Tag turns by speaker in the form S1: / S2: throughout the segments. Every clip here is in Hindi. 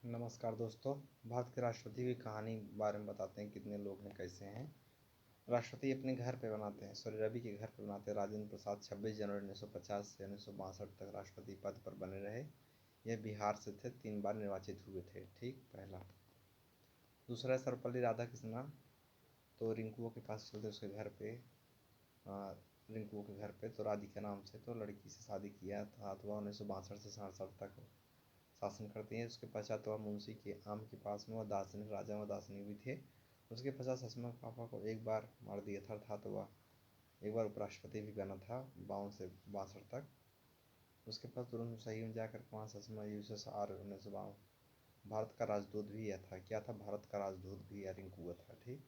S1: नमस्कार दोस्तों। भारत के राष्ट्रपति की कहानी बारे में बताते हैं, कितने लोग हैं, कैसे हैं। राष्ट्रपति अपने घर पे बनाते हैं, सॉरी रवि के घर पे बनाते हैं। राजेंद्र प्रसाद 26 जनवरी 1950 से 1962 तक राष्ट्रपति पद पर बने रहे। यह बिहार से थे, 3 बार निर्वाचित हुए थे। ठीक, पहला। दूसरा, सर्वपल्ली राधाकृष्णन। तो रिंकुओं के पास चलते उसके घर पे, रिंकुओं के घर पे तो राधिका नाम से तो लड़की से शादी किया था। तो वह 1962 से 67 तक शासन करती हैं। उसके पश्चात वह मुंशी के आम के पास में वह दार्शनिक राजा व दार्शनिक भी थे। उसके पश्चात ससमा के पापा को एक बार मार दिया था तो वह एक बार उपराष्ट्रपति भी बना था 52 से 62 तक। उसके पास तुरंत सही में जाकर वहाँ ससमा USSR 1952 भारत का राजदूत भी यह था। क्या था? भारत का राजदूत भी यह रिंकू हुआ था। ठीक,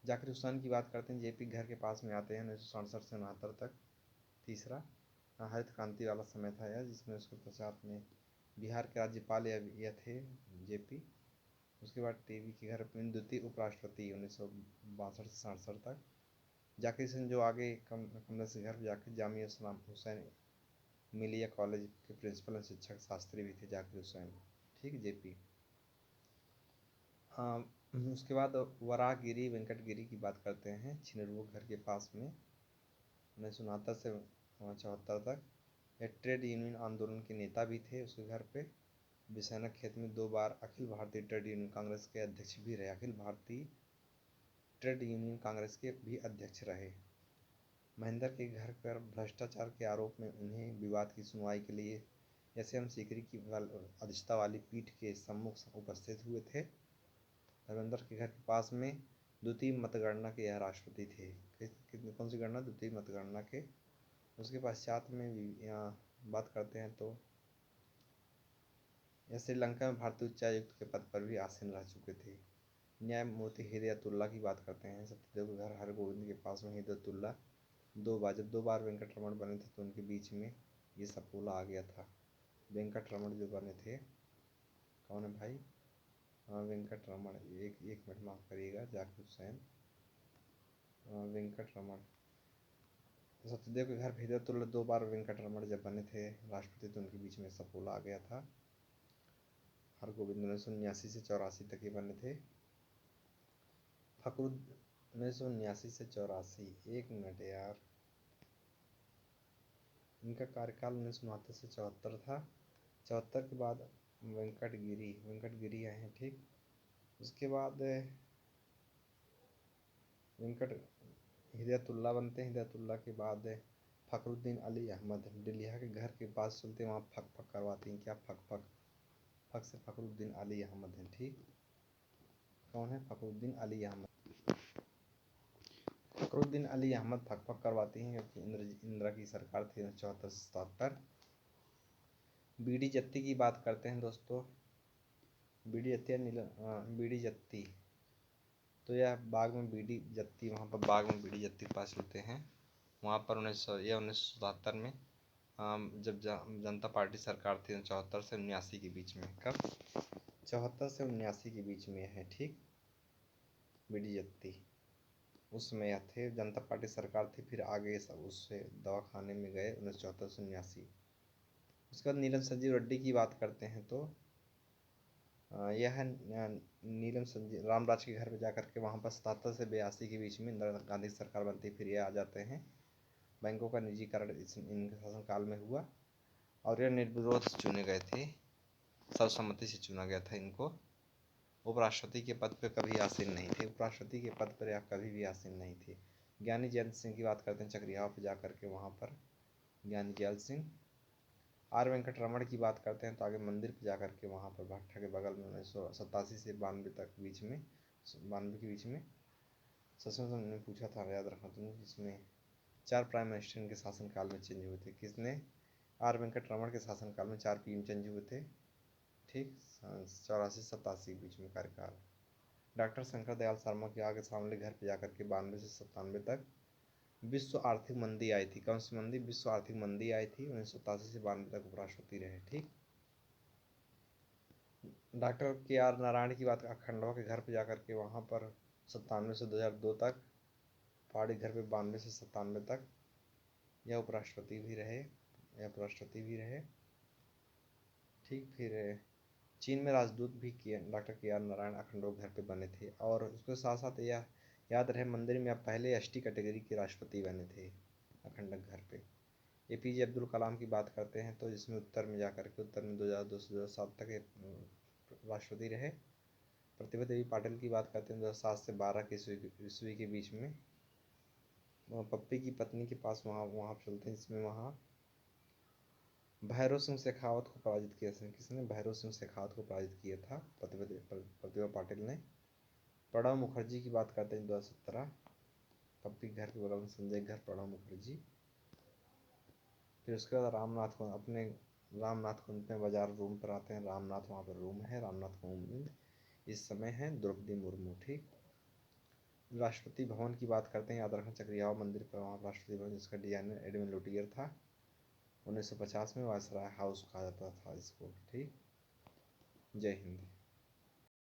S1: जाकिर हुसैन की बात करते हैं। JP घर के पास में आते हैं 1967 से 69 तक। तीसरा, हरित क्रांति वाला समय था यह, जिसमें उसके पश्चात में बिहार के राज्यपाल यह थे JP। उसके बाद टीवी के घर में द्वितीय उपराष्ट्रपति 1962 से 67 तक। जाकिर हुसैन जो आगे कमला से घर जाकर जामिया इस्लाम हुसैन मिलिया कॉलेज के प्रिंसिपल और शिक्षक शास्त्री भी थे जाकिर हुसैन। ठीक, JP। उसके बाद वराहगिरी वेंकटगिरी की बात करते हैं। छिनरुआ घर के पास में 1969 से 74 तक। यह ट्रेड यूनियन आंदोलन के नेता भी थे। उसके घर पे बिसैनक खेत में 2 बार अखिल भारतीय ट्रेड यूनियन कांग्रेस के अध्यक्ष भी रहे। अखिल भारतीय ट्रेड यूनियन कांग्रेस के भी अध्यक्ष रहे। महेंद्र के घर पर भ्रष्टाचार के आरोप में उन्हें विवाद की सुनवाई के लिए SM सीकरी की अध्यक्षता वाली पीठ के सम्मुख उपस्थित हुए थे। धर्मेंद्र के घर के पास में द्वितीय मतगणना के यह राष्ट्रपति थे। कौन सी गणना? द्वितीय मतगणना के। उसके पश्चात में यहाँ बात करते हैं तो यह श्रीलंका में भारतीय उच्चायुक्त के पद पर भी आसीन रह चुके थे। न्यायमूर्ति हिदायतुल्ला की बात करते हैं। सत्यदेव के घर हरगोविंद के पास में हिदायतुल्ला जब 2 बार वेंकटरमण बने थे तो उनके बीच में ये सपोला आ गया था। वेंकटरमण जो बने थे, कौन है भाई? हाँ, वेंकटरमण। एक मिनट माफ करिएगा, जाकिर हुसैन, वेंकटरमण। सत्यदेव के घर हिदायतुल्ला 2 बार वेंकटरमण जब बने थे राष्ट्रपति तो उनके बीच में सपोला आ गया था। हरगोविंद 1979 से 84 तक ये बने थे। फखरुद्दीन 1979 से 84, 1 मिनट यार, इनका कार्यकाल 1969 से 74 था। 74 के बाद वेंकटगिरी आए हैं। ठीक, उसके बाद हिदायतुल्ला बनते हैं। हिदायतुल्ला के बाद फखरुद्दीन अली अहमद डिलिया के घर के पास चलते वहाँ फक करवाती हैं। क्या? फक से फखरुद्दीन अली अहमद हैं। ठीक, कौन है? फखरुद्दीन अली अहमद। फखरुद्दीन अली अहमद फक करवाती हैं क्योंकि इंदिरा की सरकार थी 74 से 77। बीडी जत्ती की बात करते हैं दोस्तों। बीडी जत्ती तो यह बाग में बीडी जत्ती, वहाँ पर बाग में बीडी जत्ती के पास चलते हैं। वहाँ पर 1977 में जब जनता पार्टी सरकार थी 74 से 79 के बीच में। कब? 74 से 79 के बीच में है। ठीक, बीडी जत्ती उसमें थे, जनता पार्टी सरकार थी। फिर आगे सब उससे दवाखाने में गए 1974 से 79। उसके बाद नीलम संजीव रेड्डी की बात करते हैं तो यह नीलम संजीव रामराज के घर पे जाकर के वहाँ पर 77 से 82 के बीच में इंदिरा गांधी सरकार बनती, फिर ये आ जाते हैं। बैंकों का निजीकरण इनके शासनकाल में हुआ और यह निर्विरोध चुने गए थे, सर्वसम्मति से चुना गया था इनको। उपराष्ट्रपति के पद पर कभी आसीन नहीं थे। उपराष्ट्रपति के पद पर या कभी भी आसीन नहीं थे। ज्ञानी जैल सिंह की बात करते हैं। चक्रियाव पर जाकर के वहाँ पर ज्ञानी जैल सिंह। R वेंकटरमण की बात करते हैं तो आगे मंदिर पर जाकर के वहाँ पर भट्टा के बगल में 1987 से 92 तक बीच में 92 के बीच में सचिव ने पूछा था, याद रखना तुम, जिसमें 4 प्राइम मिनिस्टर इनके शासनकाल में चेंज हुए थे। किसने? R वेंकटरमण के शासनकाल में 4 PM चेंज हुए थे। ठीक, 84 87 के बीच में कार्यकाल। डॉक्टर शंकर दयाल शर्मा के आगे सामने घर पे जाकर के 92 से 97 तक विश्व आर्थिक मंदी आई थी। कौन सी मंदी? विश्व आर्थिक मंदी आई थी। 1987 से 92 तक उपराष्ट्रपति रहे। ठीक, डॉक्टर KR नारायण की बात खंडवा के घर पे जाकर के वहाँ पर 97 से 2002 तक। पहाड़ी घर पे 92 से 97 तक यह उपराष्ट्रपति भी रहे। ठीक, फिर चीन में राजदूत भी डॉक्टर के आर नारायण अखंडों घर पे बने थे। और उसके साथ साथ यह याद रहे मंदिर में अब पहले एसटी कैटेगरी के राष्ट्रपति बने थे अखंडक घर पे। एपीजे अब्दुल कलाम की बात करते हैं तो जिसमें उत्तर में जाकर के उत्तर में 2002 से 2007 तक राष्ट्रपति रहे। प्रतिभा देवी पाटिल की बात करते हैं 2007 से 12 की ईस्वी के बीच में पप्पी की पत्नी के पास वहाँ चलते हैं, जिसमें वहाँ भैरव सिंह शेखावत को पराजित किया था। किसने? भैरव सिंह शेखावत को पराजित किया था प्रतिभा पाटिल ने। प्रणब मुखर्जी की बात करते हैं 2017, पप्पी घर के बगल में संजय घर, प्रणब मुखर्जी। फिर उसके बाद रामनाथ कुंड में बाजार रूम पर आते हैं। रामनाथ वहाँ पर रूम है, रामनाथ कुंड इस समय है द्रौपदी मुर्मू। ठीक। राष्ट्रपति भवन की बात करते हैं, याद रखना चक्रियाव मंदिर पर वहाँ राष्ट्रपति भवन, जिसका डिजाइनर एडविन लुटियर था। 1950 में वायसराय हाउस कहा जाता था इसको। ठीक। जय हिंद।